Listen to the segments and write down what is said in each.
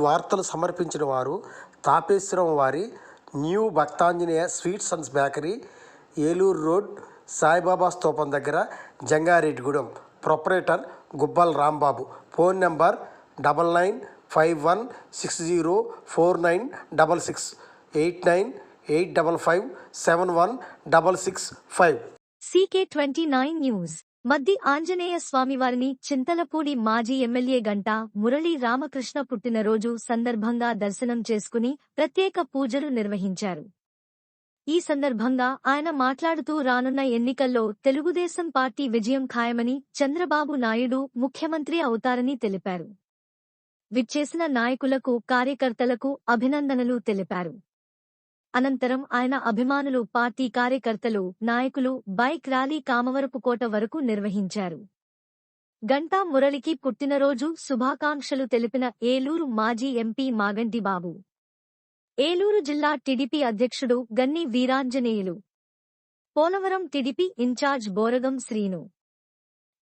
వార్తలు సమర్పించిన వారు తాపేశ్వరం వారి new Bhaktanjaneya sweets and bakery, Eluru road, Saibaba స్తూపం దగ్గర, Jangareddygudem. Proprietor Gubbal Rambabu. Phone number 9951604966 8985571665. CK29 news. Maddi Anjaneya స్వామివారిని చింతలపూడి మాజీ ఎమ్మెల్యే గంటా మురళీ రామకృష్ణ పుట్టినరోజు సందర్భంగా దర్శనం చేసుకుని ప్రత్యేక పూజలు నిర్వహించారు. ఈ సందర్భంగా ఆయన మాట్లాడుతూ రానున్న ఎన్నికల్లో తెలుగుదేశం పార్టీ విజయం ఖాయమని, చంద్రబాబు నాయుడు ముఖ్యమంత్రి అవుతారని తెలిపారు. విచ్చేసిన నాయకులకు, కార్యకర్తలకు అభినందనలు తెలిపారు. అనంతరం ఆయన అభిమానులు, పార్టీ కార్యకర్తలు, నాయకులు బైక్ ర్యాలీ కామవరపుకోట వరకు నిర్వహించారు. గంటా మురళికి పుట్టినరోజు శుభాకాంక్షలు తెలిపిన ఏలూరు మాజీ ఎంపీ మాగంటి బాబు, ఏలూరు జిల్లా టీడీపీ అధ్యక్షుడు గన్ని వీరాంజనేయులు, పోలవరం టీడీపీ ఇన్ఛార్జ్ బోరగం శ్రీను,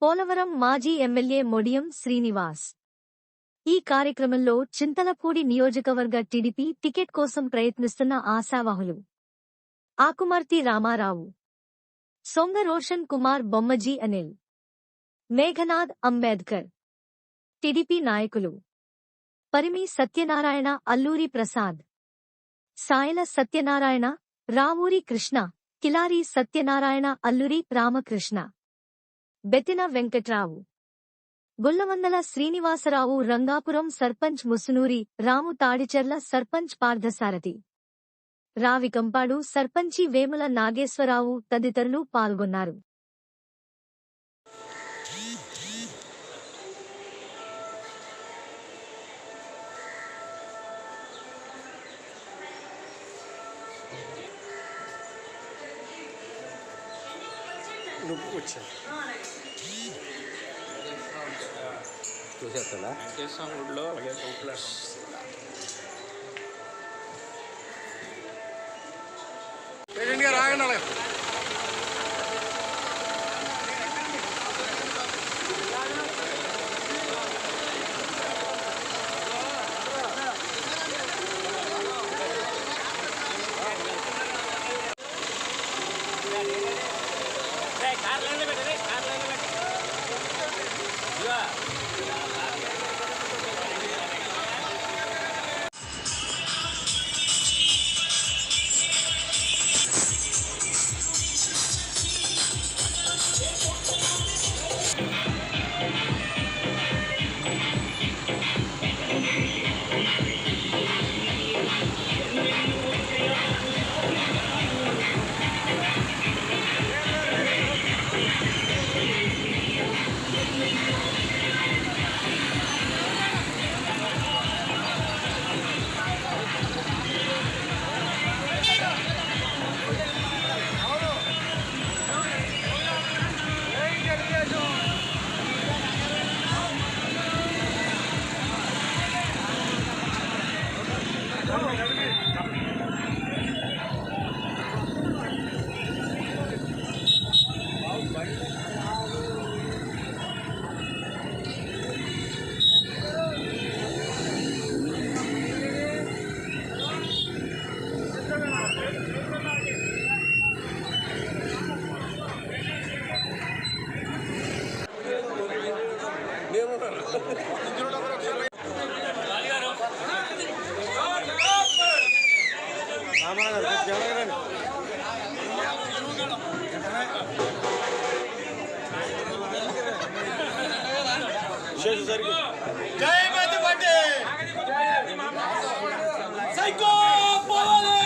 పోలవరం మాజీ ఎమ్మెల్యే మొడియం శ్రీనివాస్. ఈ కార్యక్రమంలో చింతలపూడి నియోజకవర్గ టీడీపీ టికెట్ కోసం ప్రయత్నిస్తున్న ఆశావాహులు ఆకుమర్తి రామారావు, సొంగ రోషన్ కుమార్, బొమ్మజీ అనిల్, మేఘనాథ్ అంబేద్కర్, టీడీపీ నాయకులు పరిమి సత్యనారాయణ, అల్లూరి ప్రసాద్, సాయల సత్యనారాయణ, రావూరి కృష్ణ, కిలారి సత్యనారాయణ, అల్లూరి రామకృష్ణ, బెతిన వెంకట్రావు, గుల్లవందల శ్రీనివాసరావు, రంగాపురం సర్పంచ్ ముసునూరి రాము, తాడిచెర్ల సర్పంచ్ పార్థసారథి, రావికంపాడు సర్పంచి వేముల నాగేశ్వరరావు తదితరులు పాల్గొన్నారు. చూసేస్తా ఊళ్ళో రాగండి. జై మధ్య పార్టీ సైకో పోవాలి.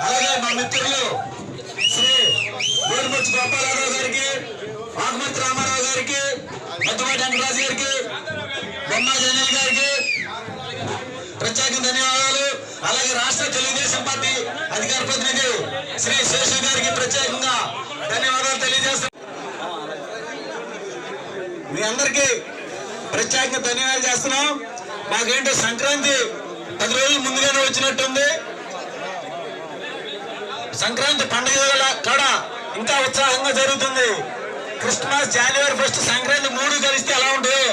అలాగే మా మిత్రులు శ్రీ గోరుముచ్చు గోపాలరావు గారికి, ఆకుమతి రామారావు గారికి, పెద్దవాటి వెంకటరాజు గారికి, బొమ్మాజీ అనిల్ గారికి ప్రత్యేక ధన్యవాదాలు. అలాగే రాష్ట్ర తెలుగుదేశం పార్టీ అధికార ప్రతినిధి శ్రీ శేషు గారికి ప్రత్యేకంగా ధన్యవాదాలు తెలియజేస్తున్నాం. మీ అందరికీ ప్రత్యేకంగా ధన్యవాదాలు చేస్తున్నాం. మాకేంటో సంక్రాంతి 10 రోజులు ముందుగానే వచ్చినట్టుంది. సంక్రాంతి పండుగ కాడ ఇంకా ఉత్సాహంగా జరుగుతుంది. క్రిస్మస్, జనవరి 1 సంక్రాంతి 3 కలిస్తే ఎలా ఉంటాయో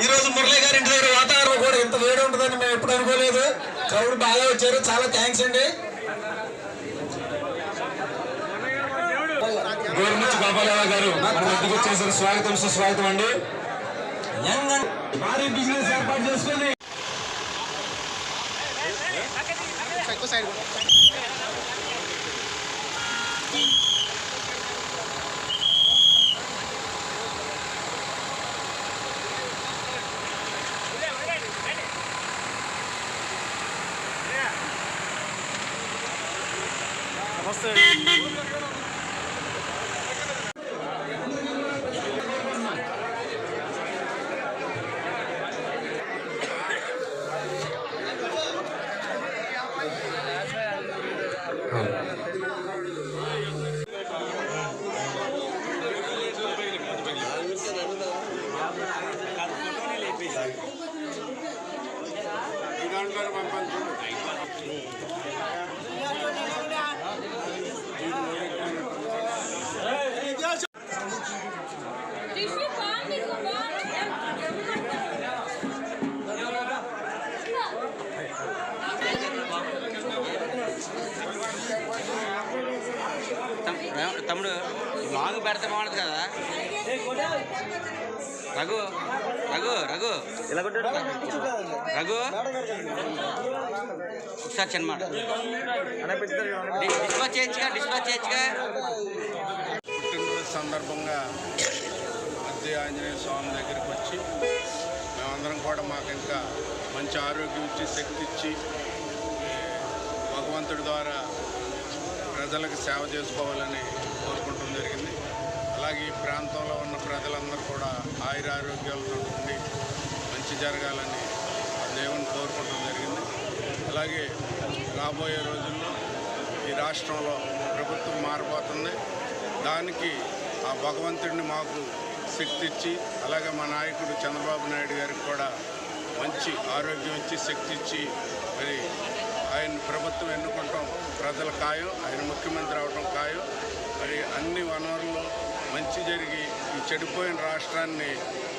ఈ రోజు మురళి గారి ఇంటి దగ్గర వాతావరణం కూడా ఇంత వేడి ఉంటుందని మేము ఎప్పుడు అనుకోలేదు. క్రౌడ్ బాగా వచ్చారు, చాలా థ్యాంక్స్ అండి. గోరుముచ్చు గోపాలరావు గారు మన మధ్యకి వచ్చేసరికి స్వాగతం, సుస్వాగతం అండి. భారీ బిజినెస్ ఏర్పాటు చేసుకుని తమ్ముడు లాంగ్ పెడితే బాగుంటుంది కదా. రఘు రఘు రఘు రఘు ఒకసారి చిన్నమాట డిస్పాచ్ చేయొచ్చుగా. పుట్టినరోజు సందర్భంగా మధ్య ఆంజనేయ స్వామి దగ్గరికి వచ్చి మేమందరం కూడా మాకు ఇంకా మంచి ఆరోగ్యం ఇచ్చి, శక్తి ఇచ్చి, భగవంతుడి ద్వారా ప్రజలకు సేవ చేసుకోవాలని కోరుకుంటం జరిగింది. అలాగే ఈ ప్రాంతంలో ఉన్న ప్రజలందరూ కూడా ఆయురారోగ్యాలతో ఉండి మంచి జరగాలని దేవుని కోరుకుంటం జరిగింది. అలాగే రాబోయే రోజుల్లో ఈ రాష్ట్రంలో ప్రభుత్వం మారిపోతుంది. దానికి ఆ భగవంతుడిని మాకు శక్తి ఇచ్చి, అలాగే మా నాయకుడు చంద్రబాబు నాయుడు గారికి కూడా మంచి ఆరోగ్యం ఇచ్చి, శక్తి ఇచ్చి, మరి ఆయన ప్రభుత్వం ఎన్నుకుంటాం ప్రజల ఖాయం, ఆయన ముఖ్యమంత్రి అవడం ఖాయం. మరి అన్ని వనరులు మంచి జరిగి ఈ చెడిపోయిన రాష్ట్రాన్ని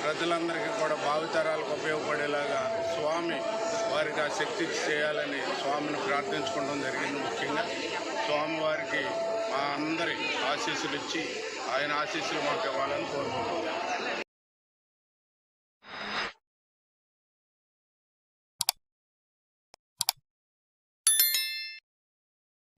ప్రజలందరికీ కూడా భావితరాలకు ఉపయోగపడేలాగా స్వామి వారికి ఆ శక్తి చేయాలని స్వామిని ప్రార్థించుకోవడం జరిగింది. ముఖ్యంగా స్వామివారికి మా అందరి ఆశీస్సులు ఇచ్చి ఆయన ఆశీస్సులు మాకు ఇవ్వాలని కోరుకుంటున్నాం.